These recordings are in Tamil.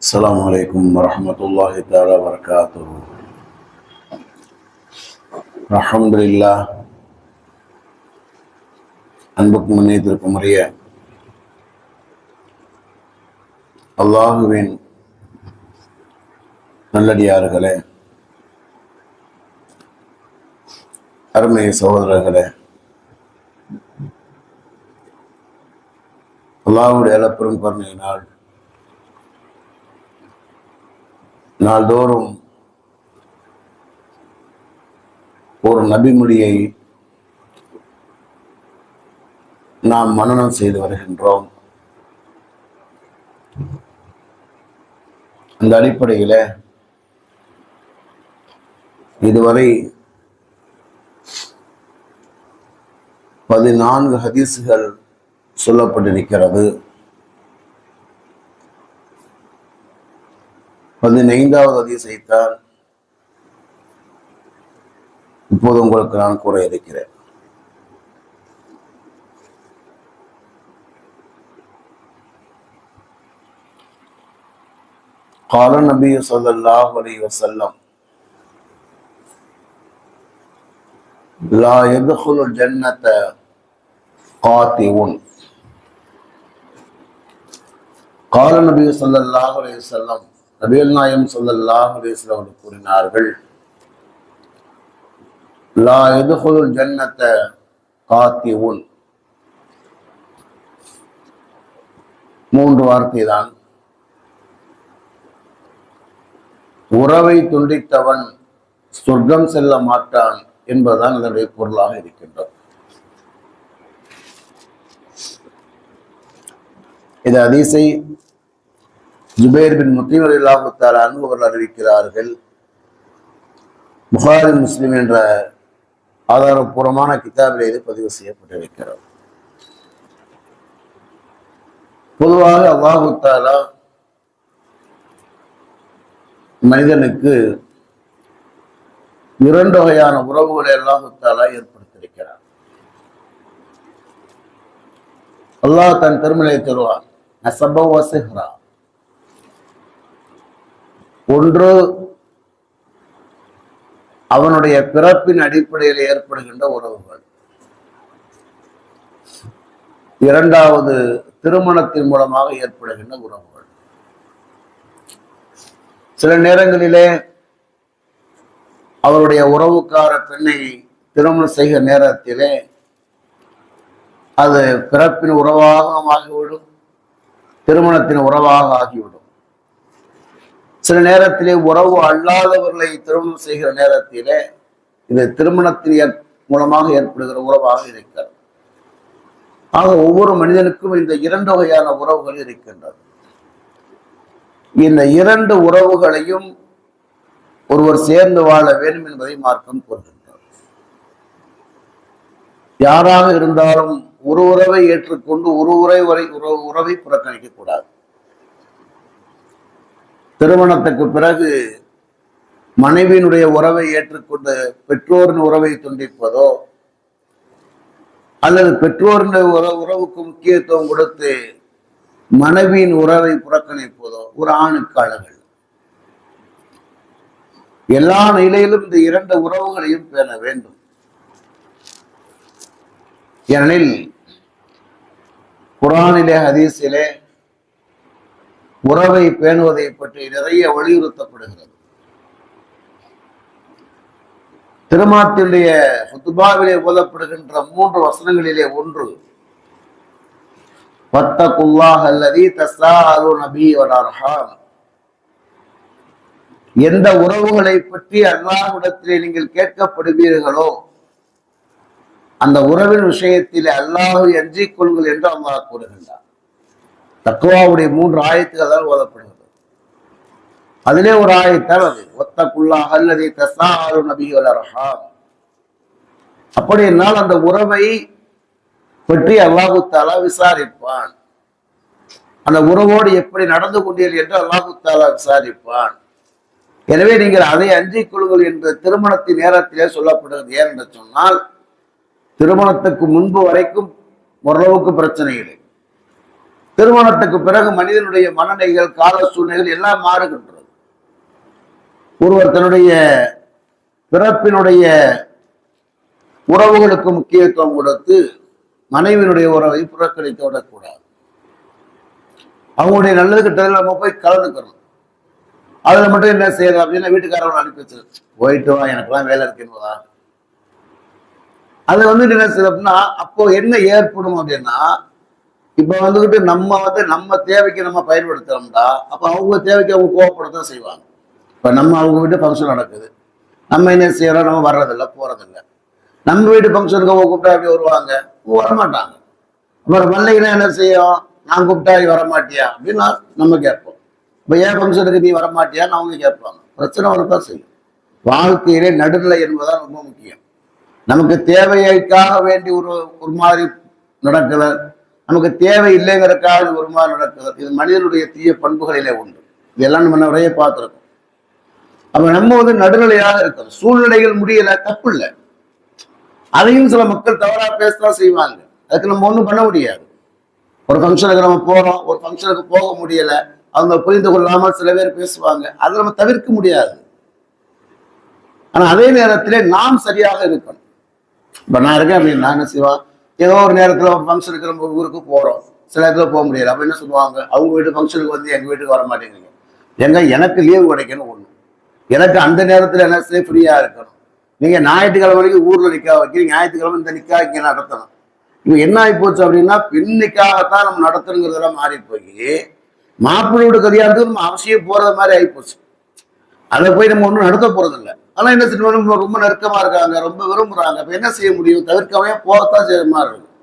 السلام عليكم ورحمة الله تعالى وبركاته. الحمد لله. அன்புக்கும் முன்னேற்றத்திற்கும் உரிய அல்லாஹுவின் நல்லடியார்களே, அருமை சகோதரர்களே, அல்லாஹுடைய அளப்பெரும் கருணையினால் நாள்தோறும் ஒரு நபிமொழியை நாம் மனனம் செய்து வருகின்றோம். அந்த அடிப்படையில் இதுவரை 14 ஹதீசுகள் சொல்லப்பட்டிருக்கிறது. 15வது ஹதீஸைத்தான் இப்போது உங்களுக்கு நான் கூற இருக்கிறேன். قال النبي صلى الله عليه وسلم لا يدخل الجنة قاطع. قال النبي صلى الله عليه وسلم, நபிகள் நாயகம் ஸல்லல்லாஹு அலைஹி வஸல்லம் அவர்கள் கூறினார்கள், லா யதுகுலுல் ஜன்னத காத்திஉன். 3 வார்த்தை தான். உறவை துண்டித்தவன் சொர்க்கம் செல்ல மாட்டான் என்பதுதான் அதனுடைய பொருளாக இருக்கின்றது. இந்த ஹதீஸை ஜுபைர் பின் முத்தீம் ரலியல்லாஹு தஆலா அன்ஹு அவர்கள் அறிவிக்கிறார்கள். புகாரி, முஸ்லிம் என்ற ஆதாரபூர்வமான கிதாபிலே இது பதிவு செய்யப்பட்டிருக்கிறது. பொதுவாக அல்லாஹு தஆலா மனிதனுக்கு 2 வகையான உறவுகளை அல்லாஹு தஆலா ஏற்படுத்தியிருக்கிறார். அல்லாஹ் தன் திருமலை தருவார், நஸப வ சிஹ்ரா. ஒன்று அவனுடைய பிறப்பின் அடிப்படையில் ஏற்படுகின்ற உறவுகள், 2வது திருமணத்தின் மூலமாக ஏற்படுகின்ற உறவுகள். சில நேரங்களிலே அவருடைய உறவுக்கார பெண்ணை திருமணம் செய்கிற நேரத்திலே அது பிறப்பின் உறவாக ஆகிவிடும், திருமணத்தின் உறவாக ஆகிவிடும். சில நேரத்திலே உறவு அல்லாதவர்களை திருமணம் செய்கிற நேரத்திலே இது திருமணத்தின் மூலமாக ஏற்படுகிற உறவாக இருக்கிறது. ஆக ஒவ்வொரு மனிதனுக்கும் இந்த 2 வகையான உறவுகள் இருக்கின்றது. இந்த 2 உறவுகளையும் ஒருவர் சேர்ந்து வாழ வேண்டும் என்பதை மார்க்கம் கூறுகின்றார். யாராக இருந்தாலும் ஒரு உறவை ஏற்றுக்கொண்டு ஒரு உறவை புறக்கணிக்க கூடாது. திருமணத்துக்கு பிறகு மனைவியினுடைய உறவை ஏற்றுக்கொண்டு பெற்றோரின் உறவை துண்டிப்பதோ அல்லது பெற்றோரின் உறவுக்கு முக்கியத்துவம் கொடுத்து மனைவியின் உறவை புறக்கணிப்பதோ ஒரு ஆணுக்கு அழகு. எல்லா நிலையிலும் இந்த 2 உறவுகளையும் பேண வேண்டும். ஏனெனில் குர்ஆனிலே, ஹதீஸிலே உறவை பேணுவதை பற்றி நிறைய வலியுறுத்தப்படுகிறது. திருமணத்தினுடைய ஹுத்பாவிலே ஓதப்படுகின்ற 3 வசனங்களிலே ஒன்று, வத்தகுல்லாஹ அல்லதீ தஸாஅலூன பிஹி வல் அர்ஹாம். எந்த உறவுகளை பற்றி அல்லாஹ்விடத்திலே நீங்கள் கேட்கப்படுவீர்களோ அந்த உறவின் விஷயத்திலே அல்லாஹ்வை அஞ்சிக் கொள்ளுங்கள் என்று அல்லாஹ் கூறுகின்றார். தக்வாவுடைய 3 ஆயத்துகள் தான் ஓதப்படுகிறது. அதிலே ஒரு ஆயத்தான் அது, வத்தகுல்லாஹ அல்லதீ தஸாஅலூன பிஹி வல் அர்ஹாம். அப்படி என்னால் அந்த உறவை பற்றி அல்லாஹு தஆலா விசாரிப்பான். அந்த உறவோடு எப்படி நடந்து கொண்டீர்கள் என்று அல்லாஹு தஆலா விசாரிப்பான். எனவே நீங்கள் அதை அஞ்சிக் கொள்ளுங்கள் என்று திருமணத்தின் நேரத்திலே சொல்லப்படுகிறது. ஏன் என்று சொன்னால், திருமணத்துக்கு முன்பு வரைக்கும் ஓரளவுக்கு பிரச்சனை இல்லை. திருமணத்துக்கு பிறகு மனிதனுடைய மனநிலைகள், கால சூழ்நிலைகள் எல்லாம் மாறுகின்றது. ஒருவர் தன்னுடைய பிறப்பினுடைய உறவுகளுக்கு முக்கியத்துவம் கொடுத்து மனைவியினுடைய உறவை புறக்கணித்து விடக்கூடாது. அவங்களுடைய நல்லது கிட்டதில் நம்ம போய் கலந்துக்கணும். அதுல மட்டும் என்ன செய்யறது அப்படின்னா வீட்டுக்காரவங்க அனுப்பி வச்சிரு, போயிட்டு வா, எனக்கெல்லாம் வேலை இருக்குன்னுவா. அது என்ன செய்ய அப்படின்னா அப்போ என்ன ஏற்படும் அப்படின்னா, இப்ப நம்ம தேவைக்கு நம்ம பயன்படுத்துறோம்டா, அப்ப அவங்க தேவைக்கு அவங்க கோவப்படத்தான் செய்வாங்க. இப்ப அவங்க வீட்டு ஃபங்க்ஷன் நடக்குது, நம்ம என்ன செய்யறோம், நம்ம வர்றதில்லை போறதில்லை. நம்ம வீட்டு ஃபங்க்ஷனுக்கு அவங்க கூப்பிட்டா அப்படி வருவாங்க, வரமாட்டாங்க. அப்புறம் மல்லிகைனா என்ன செய்யும், நான் கூப்பிட்டா நீ வரமாட்டியா அப்படின்னு நம்ம கேட்போம். இப்ப ஏன் ஃபங்க்ஷனுக்கு நீ வரமாட்டியான்னு அவங்க கேட்பாங்க. பிரச்சனை வரத்தான் செய்யும். வாழ்க்கையிலே நடுநிலை என்பதுதான் ரொம்ப முக்கியம். நமக்கு தேவைக்காக வேண்டி ஒரு மாதிரி நடக்குது, நமக்கு தேவை இல்லைங்கிறதுக்காக ஒரு மாதிரி நடக்குது. இது மனிதனுடைய தீய பண்புகளிலே உண்டு. இதெல்லாம் நம்ம நிறைய பார்த்துருக்கோம். அப்ப நம்ம நடுநிலையாக இருக்கணும். சூழ்நிலைகள் முடியல, தப்பு இல்லை, அதையும் சில மக்கள் தவறா பேசதான் செய்வாங்க. அதுக்கு நம்ம ஒண்ணும் பண்ண முடியாது. ஒரு ஃபங்க்ஷனுக்கு நம்ம போறோம், ஒரு ஃபங்க்ஷனுக்கு போக முடியல, அவங்க புரிந்து கொள்ளாமல் சில பேர் பேசுவாங்க. அதை நம்ம தவிர்க்க முடியாது. ஆனா அதே நேரத்திலே நாம் சரியாக இருக்கணும். இப்ப நான் இருக்கேன் அப்படின்னு நான் என்ன செய்வான், ஏதோ ஒரு நேரத்துல ஃபங்க்ஷனுக்கு நம்ம ஊருக்கு போறோம், சில இடத்துல போக முடியாது. அப்ப என்ன சொல்லுவாங்க, அவங்க வீட்டு ஃபங்க்ஷனுக்கு எங்க வீட்டுக்கு வர மாட்டேங்கிறீங்க. எனக்கு லீவு கிடைக்கணும் ஒண்ணு, எனக்கு அந்த நேரத்துல என்ன செய்ய ஃப்ரீயா இருக்கணும். நீங்க ஞாயிற்றுக்கிழமைக்கு ஊர்ல நிக்கா வைக்கிறீங்க, ஞாயிற்றுக்கிழமை இந்த நிக்கா இங்க நடத்தணும். இப்ப என்ன ஆகி போச்சு அப்படின்னா, பெண்ணுக்காகத்தான் நம்ம நடத்தணுங்கிறதெல்லாம் மாறி போய் மாப்பிள்ளையோட கல்யாணத்துக்கு நம்ம அவசியம் போறது மாதிரி ஆகிப்போச்சு. அதை போய் நம்ம ஒன்றும் நடத்த போறது இல்லை. ஆனா என்ன செய்யணும், ரொம்ப நெருக்கமா இருக்காங்க, ரொம்ப விரும்புறாங்க. அப்ப என்ன செய்ய முடியும், தவிர்க்கவே போகத்தான் செய்ய மாதிரி இருக்கும்.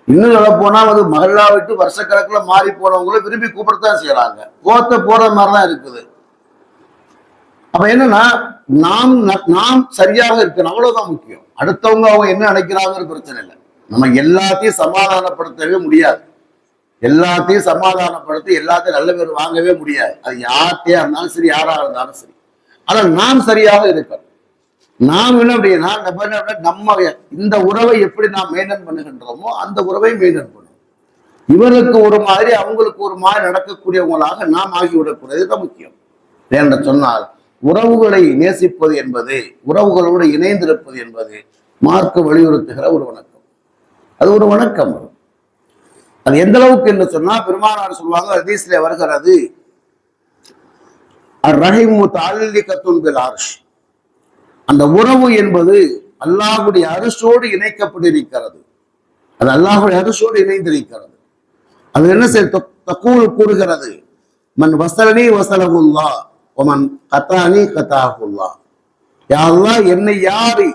இன்னும் சொல்ல போனா மகளா விட்டு வருஷக்கணக்கில் மாறி போனவங்களும் விரும்பி கூப்பிடத்தான் செய்யறாங்க, போற மாதிரிதான் இருக்குது. அப்ப என்னன்னா நாம் சரியாக இருக்கணும், அவ்வளவுதான் முக்கியம். அடுத்தவங்க அவங்க என்ன நினைக்கிறாங்கிற பிரச்சனை இல்லை. நம்ம எல்லாத்தையும் சமாதானப்படுத்தவே முடியாது, எல்லாத்தையும் சமாதானப்படுத்தி எல்லாத்தையும் நல்ல பேர் வாங்கவே முடியாது. அது யார்கிட்டயா இருந்தாலும் சரி, யாரா இருந்தாலும் சரி. ஆனா நாம் சரியாக இருக்கணும். நாம் என்ன அப்படின்னா நம்ம இந்த உறவை எப்படி நாம் மெயின்டைன் பண்ணுகின்றோமோ அந்த உறவை மெயின்டைன் பண்ணும். இவருக்கு ஒரு மாதிரி அவங்களுக்கு ஒரு மாதிரி நடக்கக்கூடியவங்களாக நாம் ஆகிவிடக்கூடியது தான் முக்கியம். என்று சொன்னால் உறவுகளை நேசிப்பது என்பது, உறவுகளோடு இணைந்திருப்பது என்பது மார்க்க வலியுறுத்துகிற ஒரு வணக்கம். அது ஒரு வணக்கம். அது எந்த அளவுக்கு என்று சொன்னா, பெருமானார் சொல்லுவாங்க, ஹதீஸ்ல வருகிறது, அந்த உறவு என்பது அல்லாஹ்வுடைய அரிசோடு இணைக்கப்பட்டிருக்கிறது. அது அல்லாஹ்வுடைய அரிசோடு இணைந்திருக்கிறது. அது என்ன தக்கூல் கூறுகிறது, மன் வசலனி வசலகுல்லாஹ் வமன் கதானி கதாகுல்லாஹ். யா அல்லாஹ், என்னை யார்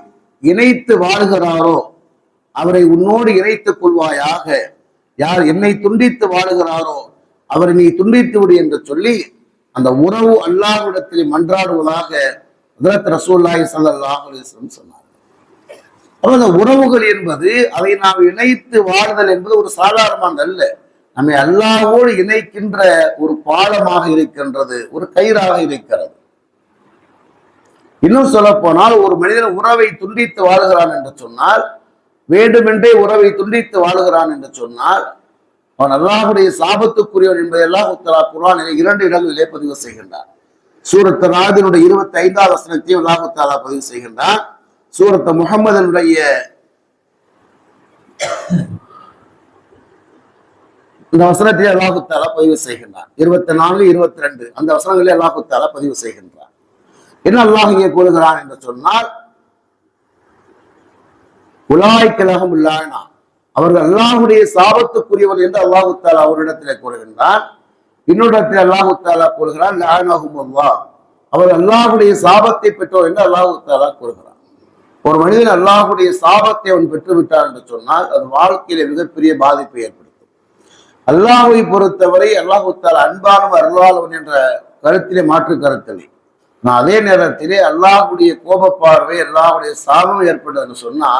இணைத்து வாழ்கிறாரோ அவரை உன்னோடு இணைத்துக் கொள்வாயாக, யார் என்னை துண்டித்து வாழுகிறாரோ அவரை நீ துண்டித்து விடு என்று சொல்லி அந்த உறவு அல்லாஹ்விடத்தில் மன்றாடுவதாக ஹஜ்ரத் ரசூலுல்லாஹி ஸல்லல்லாஹு அலைஹி வஸல்லம் சொன்னார். அப்ப அந்த உறவுகள் என்பது, அதை நாம் இணைத்து வாழ்தல் என்பது ஒரு சாதாரணமான அல்ல. நம்மை அல்லாஹ்வோடு இணைக்கின்ற ஒரு பாலமாக இருக்கின்றது, ஒரு கயிறாக இருக்கிறது. இன்னும் சொல்ல போனால், ஒரு மனிதன் உறவை துண்டித்து வாழுகிறான் என்று சொன்னால், வேண்டுமென்றே உறவை துண்டித்து வாழுகிறான் என்று சொன்னால், அவன் அல்லாஹ்வுடைய சாபத்துக்குரியவன் என்பதை அல்லாஹ் தஆலா குர்ஆனிலே 2 இடங்களிலே பதிவு செய்கின்றார். சூரத் நாதினுடைய 25வது வசனத்தையும் அல்லாஹ் தஆலா பதிவு செய்கின்றார். சூரத் முஹம்மதினுடைய இந்த வசனத்தை அல்லாஹ் தஆலா பதிவு செய்கின்றார். 24, 22 அந்த வசனங்களை அல்லாஹ் தஆலா பதிவு செய்கின்றார். என்ன அல்லாஹ் இங்கே கூறுகிறான் என்று சொன்னால், உலாய்க்கலகம் இல்லானா, அவர்கள் அல்லாஹ்வுடைய சாபத்துக்குரியவர் என்று அல்லாஹ் தஆலா அவரிடத்திலே கூறுகின்றான். இன்னொரு அல்லாஹ் தஆலா கூறுகிறான், லஅனஹுமுல்லாஹ், அவர் அல்லாஹ்வுடைய சாபத்தை பெற்றோர் என்று அல்லாஹ் தஆலா கூறுகிறான். ஒரு மனிதன் அல்லாஹ்வுடைய சாபத்தை அவன் பெற்றுவிட்டார் என்று சொன்னால் அது வாழ்க்கையில மிகப்பெரிய பாதிப்பை ஏற்படுத்தும். அல்லாஹ்வை பொறுத்தவரை அல்லாஹ் தஆலா அன்பானவன் அருளாளவன் என்ற கருத்திலே மாற்று கருத்தில்லை. அதே நேரத்திலே அல்லாஹ்வுடைய கோப பார்வை, அல்லாஹ்வுடைய சாபம் ஏற்பட்டதுன்னு சொன்னா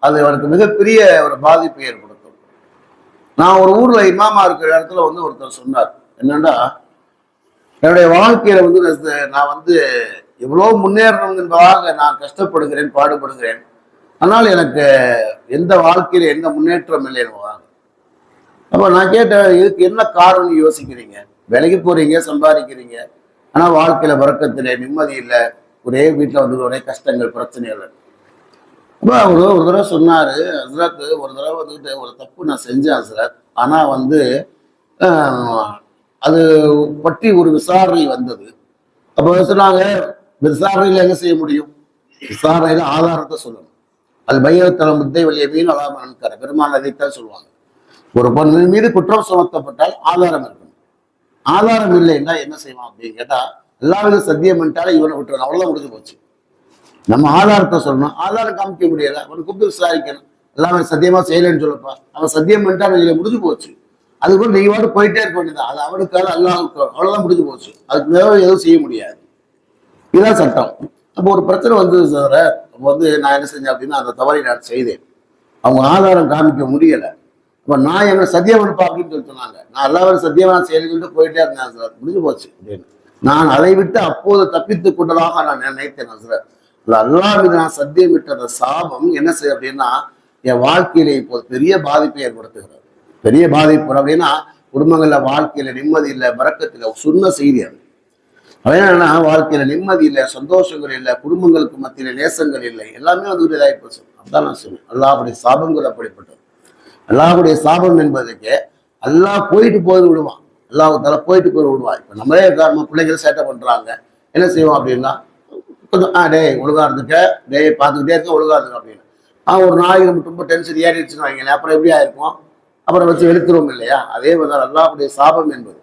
அது அவருக்கு மிகப்பெரிய ஒரு பாதிப்பை ஏற்படுத்தும். நான் ஒரு ஊர்ல இமாமா இருக்கிற இடத்துல ஒருத்தர் சொன்னார், என்னன்னா, என்னுடைய வாழ்க்கையில நான் எவ்வளவு முன்னேறணும் என்பதாக நான் கஷ்டப்படுகிறேன், பாடுபடுகிறேன். ஆனால் எனக்கு எந்த வாழ்க்கையில எந்த முன்னேற்றம் இல்லை என்பதாக. அப்ப நான் கேட்டேன், இதுக்கு என்ன காரணம் யோசிக்கிறீங்க? வேலைக்கு போறீங்க, சம்பாதிக்கிறீங்க, ஆனா வாழ்க்கையில வரக்கத்துல நிம்மதி இல்லை, ஒரே வீட்டுல வந்து ஒரே கஷ்டங்கள் பிரச்சனைகள். அப்ப அவரு ஒரு தடவை சொன்னாரு, ஹஸ்ரத் ஒரு தடவை வந்துட்டு ஒரு தப்பு நான் செஞ்சேன் ஹஸ்ரத். ஆனா வந்து அது பற்றி ஒரு விசாரணை வந்தது. அப்ப சொன்னாங்க, விசாரணையில என்ன செய்ய முடியும்? விசாரணையில ஆதாரத்தை சொல்லணும். அது பையத்தல முத்தை வழிய மீன் அலாமன்கார பெருமாள் அதைத்தான் சொல்லுவாங்க. ஒரு பொண்ணு மீது குற்றம் சுமத்தப்பட்டால் ஆதாரம் இருக்கணும். ஆதாரம் இல்லைன்னா என்ன செய்வான் அப்படின்னு கேட்டா, எல்லாரும் சத்தியம் பண்ணிட்டாலும் இவனை விட்டுறணும், அவ்வளவுதான் முடிஞ்சு போச்சு. நம்ம ஆதாரத்தை சொல்லணும். ஆதாரம் காமிக்க முடியல, அவனை கூப்பிட்டு விசாரிக்கணும். எல்லாமே சத்தியமா செய்யலைன்னு சொல்லப்பா, அவன் சத்தியம் பண்ணிட்டா முடிஞ்சு போச்சு. அதுக்கு நீ வாட்டு போயிட்டே இருக்க வேண்டியதான். அது அவனுக்காக அல்லாஹ்வுக்கு, அவ்வளவுதான் முடிஞ்சு போச்சு. அதுக்கு மேல எதுவும் செய்ய முடியாது. இதுதான் சட்டம். அப்போ ஒரு பிரச்சனை வந்தது சார். அப்போ வந்து நான் என்ன செஞ்சேன் அப்படின்னா, அந்த தவறை நான் செய்தேன். அவங்க ஆதாரம் காமிக்க முடியல. அப்ப நான் என்ன சத்தியம் அனுப்பா அப்படின்னு சொல்லி சொன்னாங்க. நான் எல்லாரும் சத்தியமா செய்யணும்னு சொல்லிட்டு போயிட்டே இருந்தேன் சார். முடிஞ்சு போச்சு அப்படின்னு நான் அதை விட்டு அப்போது தப்பித்துக் கொண்டதாக நான் நினைத்தேன் சார். அல்லாஹ் மீது நான் சத்தியம் விட்ட அந்த சாபம் என்ன செய்ய அப்படின்னா, என் வாழ்க்கையில இப்போது பெரிய பாதிப்பை ஏற்படுத்துகிறது. பெரிய பாதிப்பு அப்படின்னா, குடும்பங்கள்ல வாழ்க்கையில நிம்மதி இல்லை, பறக்கத்துல சொன்ன செய்தி அது. என்னன்னா, வாழ்க்கையில நிம்மதி இல்லை, சந்தோஷங்கள் இல்லை, குடும்பங்களுக்கு மத்தியில நேசங்கள் இல்லை, எல்லாமே வந்து இதாகி போச்சு. அப்படிதான் நான் சொன்னேன். அல்லாஹ்வுடைய சாபங்கள் அப்படிப்பட்டது. அல்லாஹ்வுடைய சாபம் என்பதுக்கு அல்லாஹ் போயிட்டு போய் விடுவான். அல்லாஹ் போயிட்டு போய் விடுவான். இப்ப நம்மளே நம்ம பிள்ளைகள் சேட்டை பண்றாங்க, என்ன செய்வோம் அப்படின்னா, கொஞ்சம் டேய் ஒழுங்கா இருந்துக்க, டேய் பார்த்துக்கிட்டே இருக்க, ஒழுங்கா இருந்துக்க அப்படின்னு. ஒரு நாளைக்கு நம்ம ரொம்ப டென்ஷன் ஏறிடுச்சுன்னு வைங்களேன், அப்புறம் எப்படி ஆயிருக்கும்? அப்புறம் வச்சு வெளுத்துருவோம் இல்லையா? அதே மாதிரி அல்லாஹ்வுடைய சாபம் என்பது.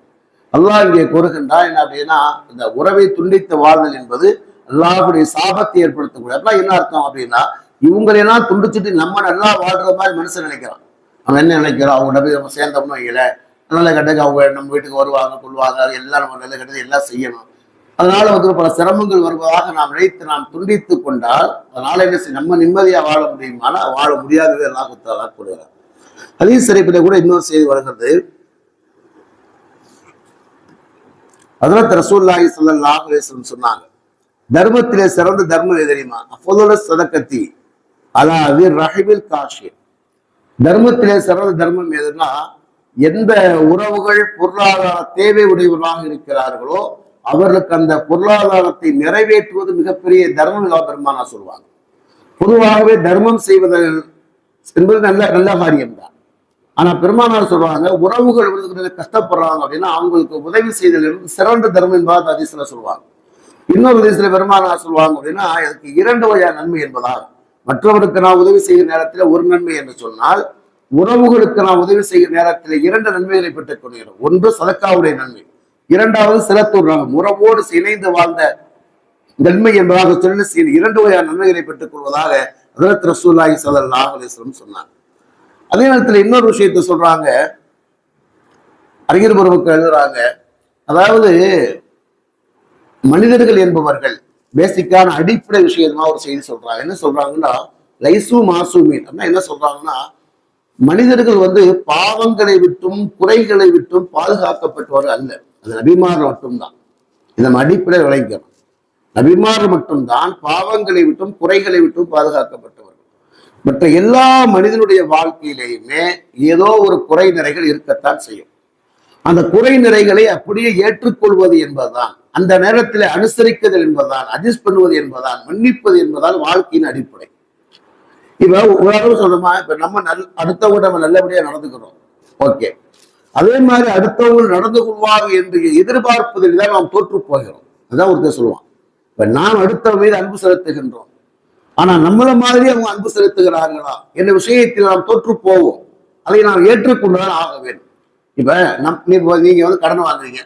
அல்லாஹ் இங்கே கூறுகின்றா என்ன அப்படின்னா, இந்த உறவை துண்டித்த வாழ்தல் என்பது அல்லாஹ்வுடைய சாபத்தை ஏற்படுத்தக்கூடிய. அப்படின்னா என்ன அர்த்தம் அப்படின்னா, இவங்களெல்லாம் துண்டிச்சுட்டு நம்ம நல்லா வாழ்ற மாதிரி மனுஷன் நினைக்கிறான். அவன் என்ன நினைக்கிறான்? அவங்க நபி நம்ம சேர்ந்தோம்னு வைக்கல, நல்ல கட்டக்கு அவங்க நம்ம வீட்டுக்கு வருவாங்க, கொள்வாங்க, எல்லாம் நம்ம நல்ல கட்டத்தை எல்லாம் செய்யணும். அதனால வந்து பல சிரமங்கள் வருவதாக நாம் நினைத்து நாம் துண்டித்து கொண்டால், அதனால என்ன செய்ய, நம்ம நிம்மதியா வாழ முடியுமானா வாழ முடியாதது எல்லாம் கூறுகிறார். அதே சிறைப்பில கூட இன்னொரு செய்தி வருகிறது. ஹஜ்ரத் ரசூலுல்லாஹி ஸல்லல்லாஹு அலைஹி வஸல்லம் சொன்னாங்க, தர்மத்திலே சிறந்த தர்மம் எது தெரியுமா? அஃதலு ஸதகத்தி அலா தி ரஹிபில் காஷி. தர்மத்திலே சிறந்த தர்மம் எதுன்னா, எந்த உறவுகள் பொருளாதார தேவை உடையவர்களாக இருக்கிறார்களோ அவர்களுக்கு அந்த பொருளாதாரத்தை நிறைவேற்றுவது மிகப்பெரிய தர்மம் பெருமானா சொல்லுவாங்க. பொதுவாகவே தர்மம் செய்வது என்பது நல்ல நல்ல காரியம்தான். ஆனா பெருமானார் சொல்றாங்க, உறவுகள் கஷ்டப்படுறாங்க அப்படின்னா அவங்களுக்கு உதவி செய்தல் இருந்து சிறந்த தர்மம் என்பதாக அதிசல சொல்லுவாங்க. இன்னொரு அதிசல பெருமானார் சொல்லுவாங்க அப்படின்னா, இதுக்கு 2 வகையான நன்மை என்பதாக. மற்றவருக்கு நான் உதவி செய்கிற நேரத்தில் ஒரு நன்மை என்று சொன்னால், உறவுகளுக்கு நான் உதவி செய்கிற நேரத்தில் 2 நன்மைகளை பெற்றுக் கொள்கிறோம். ஒன்று சதக்காவுடைய நன்மை, இரண்டாவது சிலத்தூர் உறவோடு இணைந்து வாழ்ந்த நன்மை என்பதாக சொல்லி 2 வகையான நன்மைகளை பெற்றுக் கொள்வதாக ஹஜ்ரத் ரசூலுல்லாஹி ஸல்லல்லாஹு அலைஹி வஸல்லம் சொன்னாங்க. அதே நேரத்தில் இன்னொரு விஷயத்தை சொல்றாங்க, அறிஞர் பெருமக்கள் எழுதுறாங்க, அதாவது மனிதர்கள் என்பவர்கள் பேசிக்கான அடிப்படை விஷயமா ஒரு செய்தி சொல்றாங்க. என்ன சொல்றாங்கன்னா, லைசு மாசூமீன் அப்படின்னா என்ன சொல்றாங்கன்னா, மனிதர்கள் வந்து பாவங்களை விட்டும் குறைகளை விட்டும் பாதுகாக்கப்பட்டவர் அல்ல. அது நபிமார் மட்டும்தான். இதை அடிப்படை விளைக்கணும். நபிமார் மட்டும்தான் பாவங்களை விட்டும் குறைகளை விட்டும் பாதுகாக்கப்பட்டவர்கள். மற்ற எல்லா மனிதனுடைய வாழ்க்கையிலேயுமே ஏதோ ஒரு குறை நிறைகள் இருக்கத்தான் செய்யும். அந்த குறை நிறைகளை அப்படியே ஏற்றுக்கொள்வது என்பதுதான், அந்த நேரத்தில் அனுசரிக்குதல் என்பதுதான், அட்ஜஸ்ட் பண்ணுவது என்பதுதான், மன்னிப்பது என்பதால் வாழ்க்கையின் அடிப்படை. இப்ப உலகம் சொல்றோமா, இப்ப நம்ம அடுத்தவங்க நம்ம நல்லபடியா நடந்துக்கிறோம், ஓகே. அதே மாதிரி அடுத்தவங்க நடந்து கொள்வாங்க என்று எதிர்பார்ப்பதில் தான் நாம் தோற்று போகிறோம். அதான் ஒருத்தர் சொல்லுவான், இப்ப நாம் அடுத்தவங்க மீது அன்பு செலுத்துகின்றோம், ஆனா நம்மள மாதிரி அவங்க அன்பு செலுத்துகிறார்களா என்ற விஷயத்தில் நாம் தோற்று போவோம். அதை நாம் ஏற்றுக்கொண்டுதான் ஆக வேண்டும். இப்ப நீங்க வந்து கடன் வாங்குறீங்க,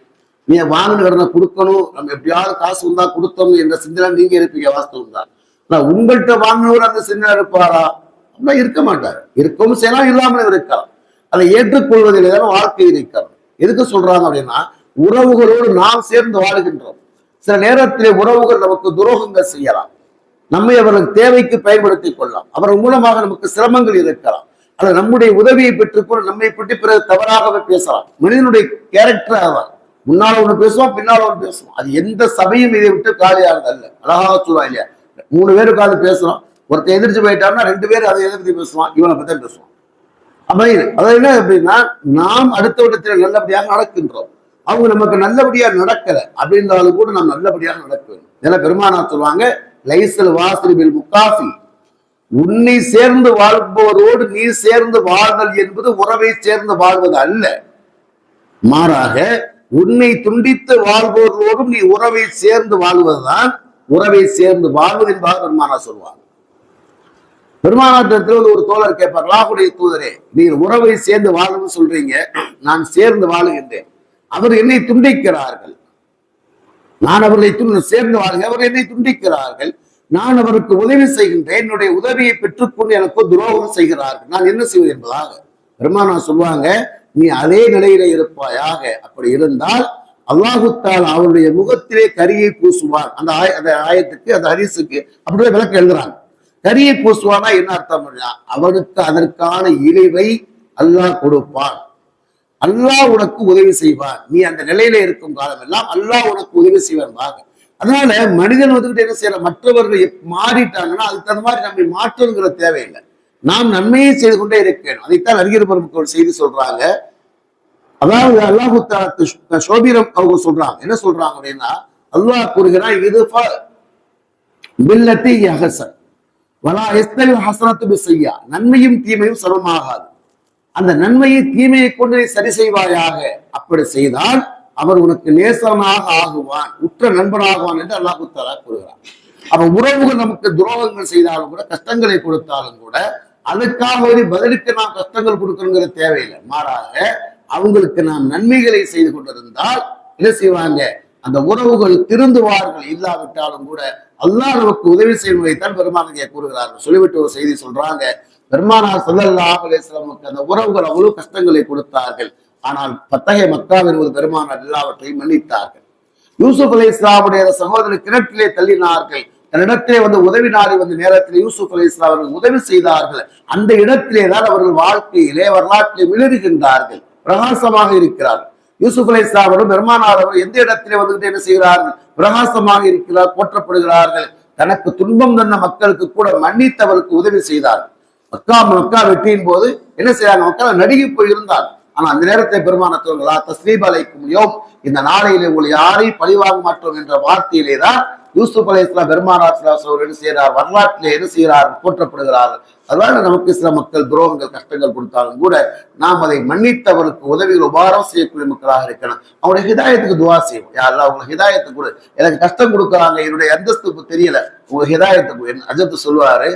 நீங்க வாங்கின கடனை கொடுக்கணும், நம்ம எப்படியாவது காசு வந்தா கொடுத்தோம் என்ற சிந்தனை நீங்க இருப்பீங்க, வாஸ்தவம் தான். ஆனா உங்கள்கிட்ட வாங்கினவர் அந்த சிந்தனை இருப்பாரா? அப்படின்னா இருக்க மாட்டார். இருக்கவும் செய்யலாம், இல்லாமல் இருக்கலாம். அதை ஏற்றுக்கொள்வதில் தான் வாழ்க்கை இருக்கிறது. எதுக்கு சொல்றாங்க அப்படின்னா, உறவுகளோடு நாம் சேர்ந்து வாழுகின்றோம். சில நேரத்திலே உறவுகள் நமக்கு துரோகங்கள் செய்யலாம், நம்மை அவர்களுக்கு தேவைக்கு பயன்படுத்திக் கொள்ளலாம், அவர்கள் மூலமாக நமக்கு சிரமங்கள் இருக்கலாம், அல்லது நம்முடைய உதவியை பெற்றுக்கொண்டு நம்மை பற்றி பிறகு தவறாகவே பேசலாம். மனிதனுடைய கேரக்டர் அதான், முன்னால ஒண்ணு பேசுவோம், பின்னால ஒண்ணு பேசுவோம். அது எந்த சபையும் இதை விட்டு காலியானது அல்ல. அழகாக சொல்லுவா இல்லையா, 3 பேர் உட்கார்ந்து பேசுறோம், ஒருத்தர் எதிர்த்து போயிட்டாருன்னா 2 பேர் அதை எதிர்த்து பேசுவான், இவனை பத்தி பேசுவான். அதாவது என்ன அப்படின்னா, நாம் அடுத்த விடத்தில் நல்லபடியாக நடக்கின்றோம், அவங்க நமக்கு நல்லபடியா நடக்கல அப்படின்றாலும் கூட நாம் நல்லபடியாக நடக்க வேண்டும். இதெல்லாம் பெருமானா சொல்லுவாங்க, லைசல் வாசிபில் முக்காஃபி, உன்னை சேர்ந்து வாழ்பவரோடு நீ சேர்ந்து வாழ்தல் என்பது உறவை சேர்ந்து வாழ்வது அல்ல, மாறாக உன்னை துண்டித்து வாழ்பவர்களோடும் நீ உறவை சேர்ந்து வாழ்வதுதான் உறவை சேர்ந்து வாழ்வது என்பதாக பெருமானா சொல்வாங்க. பெருமானாத்திரத்தில் ஒரு தோழர் கேட்பார், அல்லாஹ்வுடைய தூதரே, நீர் உறவை சேர்ந்து வாழணும்னு சொல்றீங்க, நான் சேர்ந்து வாழுகின்றேன், அவர் என்னை துண்டிக்கிறார்கள், நான் அவர்களை சேர்ந்து வாழ்க, அவர் என்னை துண்டிக்கிறார்கள், நான் அவருக்கு உதவி செய்கின்றேன், என்னுடைய உதவியை பெற்றுக்கொண்டு எனக்கு துரோகம் செய்கிறார்கள், நான் என்ன செய்வது என்பதாக பெருமானா சொல்லுவாங்க, நீ அதே நிலையில இருப்பாயாக, அப்படி இருந்தால் அல்லாஹு தஆலா அவருடைய முகத்திலே கரியை பூசுவான். அந்த ஆயத்துக்கு அந்த ஹதீஸுக்கு அப்படியே விளக்கம் எழுதுறாங்க. கரியை பூசுவானா என்ன அர்த்தம்? அவனுக்கு அதற்கான இழிவை அல்லாஹ் கொடுப்பான், அல்லாஹ் உனக்கு உதவி செய்வான், நீ அந்த நிலையில இருக்கும் காலம் எல்லாம் அல்லாஹ் உனக்கு உதவி செய்வான். அதனால மனிதன் வந்துகிட்டு என்ன செய்யற, மற்றவர்கள் மாறிட்டாங்கன்னா அதுக்கு தகுந்த மாதிரி நம்மை மாற்றுங்கிற தேவையில்லை, நாம் நன்மையை செய்து கொண்டே இருக்கணும். அதைத்தான் அறிஞர் பெருமக்கள் செய்தி சொல்றாங்க. அதாவது அல்லாஹு தஆலா ஷோபிரம் அவங்க சொல்றாங்க, என்ன சொல்றாங்க அப்படின்னா, அல்லாஹ் கூறுகிறான், இது பில்லத்தி யஹ்சன் வலா யஸ்தவி ஹஸனத்து பிஸ்ஸய்யா, நன்மையும் தீமையும் சமமாகாது, அந்த நன்மையை தீமையை கொண்டு சரி செய்வாயாக, அப்படி செய்தால் அவர் உனக்கு நேசனாக ஆகுவான், உற்ற நண்பனாகுவான் என்று அல்லாஹு தஆலா கூறுகிறார். அப்ப உறவுகள் நமக்கு துரோகங்கள் செய்தாலும் கூட, கஷ்டங்களை கொடுத்தாலும் கூட, அதுக்காக பதிலுக்கு நாம் கஷ்டங்கள் கொடுக்கணுங்கிற தேவையில்லை, மாறாக அவங்களுக்கு நாம் நன்மைகளை செய்து கொண்டிருந்தால் என்ன செய்வாங்க, அந்த உறவுகள் திருந்துவார்கள். இல்லாவிட்டாலும் கூட அல்லாஹ் நமக்கு உதவி செய்வதைத்தான் பெருமானார் கூறுகிறார்கள். சொல்லிவிட்டு ஒரு செய்தி சொல்றாங்க, பெருமானார் ஸல்லல்லாஹு அலைஹி வஸல்லம் அந்த உறவுகள் அவ்வளவு கஷ்டங்களை கொடுத்தார்கள், ஆனால் பத்தகைய மக்காவின் ஒரு பெருமானார் எல்லாவற்றையும் மன்னித்தார்கள். யூசுப் அலைஹிஸ்ஸலாமுடைய சகோதரர் கிணற்றிலே தள்ளினார்கள், தன்னிடத்திலே உதவி நாடி நேரத்தில் யூசுப் அலைஹிஸ்ஸலாம் அவர்கள் உதவி செய்தார்கள். அந்த இடத்திலே தான் அவர்கள் வாழ்க்கையிலே வரலாற்றிலே விழுகின்றார்கள், பிரகாசமாக இருக்கிறார்கள். யூசுப் அலைஹிஸ்ஸலாம் அவர்கள் பெருமானார் அவர் எந்த இடத்திலே என்ன செய்கிறார்கள், பிரகாசமாக இருக்கிறார், போற்றப்படுகிறார்கள். தனக்கு துன்பம் தந்த மக்களுக்கு கூட மன்னித்தவருக்கு உதவி செய்தார்கள். மக்கா வெற்றியின் போது என்ன செய்யறாங்க, மக்கள் நடுங்கி போயிருந்தார். ஆனா அந்த நேரத்தை பெருமானத்தவர்களா தஸ்லீப் அலைக்கும் யோம், இந்த நாளையிலே உங்களை யாரையும் பழிவாங்க மாட்டோம் என்ற வார்த்தையிலே தான் யூசுப் அலைஹிஸ்ஸலாம் பெருமானார் ஸல்லல்லாஹு அலைஹி என்ன செய்யறார், வரலாற்றிலே என்ன செய்கிறார், போற்றப்படுகிறார்கள். அதனால நமக்கு சில மக்கள் துரோகங்கள் கஷ்டங்கள் கொடுத்தாலும் கூட நாம் அதை மன்னித்தவருக்கு உதவிகள் உபகாரம் செய்யக்கூடிய மக்களாக இருக்கணும். அவங்களுடைய ஹிதாயத்துக்கு துவா செய்வோம், யாரெல்லாம் அவங்களுக்கு ஹிதாயத்து கொடு, எனக்கு கஷ்டம் கொடுக்குறாங்க, என்னுடைய அந்தஸ்துக்கு தெரியல, உங்களுக்கு ஹிதாயத்துக்கு. அஜத்து சொல்லுவாரு,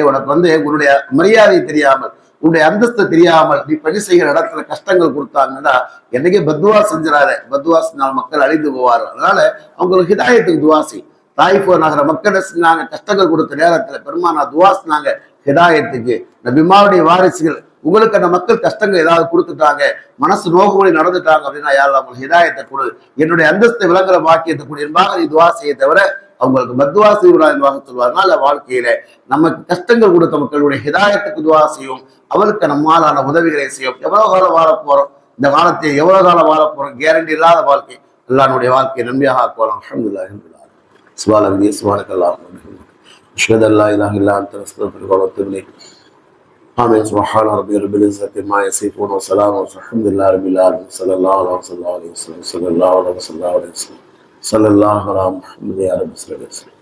உனக்கு உன்னுடைய மரியாதை தெரியாமல், உன்னுடைய அந்தஸ்து தெரியாமல் நீ பணி செய்கிற இடத்துல கஷ்டங்கள் கொடுத்தாங்கன்னா என்னைக்கே பத்வா செஞ்சிடாத, பத்வா செஞ்சால் மக்கள் அழிந்து போவார்கள். அதனால அவங்களுக்கு ஹிதாயத்துக்கு துவா செய். தாயிஃபோ நகர மக்கள் செஞ்சாங்க, கஷ்டங்கள் கொடுத்த நேரத்துல பெருமானார் துவா செஞ்சாங்க ஹிதாயத்துக்கு, நபிமாவுடைய வாரிசுகள் உங்களுக்கு அந்த மக்கள் கஷ்டங்கள் ஏதாவது கொடுத்துட்டாங்க, மனசு நோக்குமொழி நடந்துட்டாங்க அப்படின்னா யாரும் அவங்களுக்கு ஹிதாயத்தை கொடு, என்னுடைய அந்தஸ்தை விளங்குற வாக்கியத்தை கொடு என்பதாக நீ துவா செய்ய தவிர அவங்களுக்கு பத்வா செய்வா என்பதாக சொல்வார்கள். வாழ்க்கையில நமக்கு கஷ்டங்கள் கொடுத்த மக்களுடைய ஹிதாயத்துக்கு துவா செய்யும், அவருக்கு நம்மாலான உதவிகளை செய்யும். எவ்வளவு காலம் வாழ போறோம், இந்த காலத்தை எவ்வளவு காலம் வாழ போறோம், கேரண்டி இல்லாத வாழ்க்கை, அல்லாஹ்வுடைய வாழ்க்கையை நன்மையாக ஆக்குவோம். அல்ஹம்துலில்லாஹ் சுப்ஹானல்லாஹி சுப்ஹானக்கல்லாஹு வ பிஹம்திஹி அஷ்ஹது அல்லா இலாஹா இல்லா அன்த அஸ்தக்ஃபிருக வ அத்தூபு இலைக். ஆமீன். சுப்ஹான ரப்பில் இஸ்ஸத்தி அம்மா யசிஃபூன் வ ஸலாமுன் அல்ஹம்துலில்லாஹி ரப்பில் ஆலமீன். ஸல்லல்லாஹு அலைஹி வஸல்லம் ஸல்லல்லாஹு அலைஹி வஸல்லம் ஸல்லல்லாஹு அலா முஹம்மது யா ரப்பி ஸல்லல்லாஹு அலைஹி வஸல்லம்.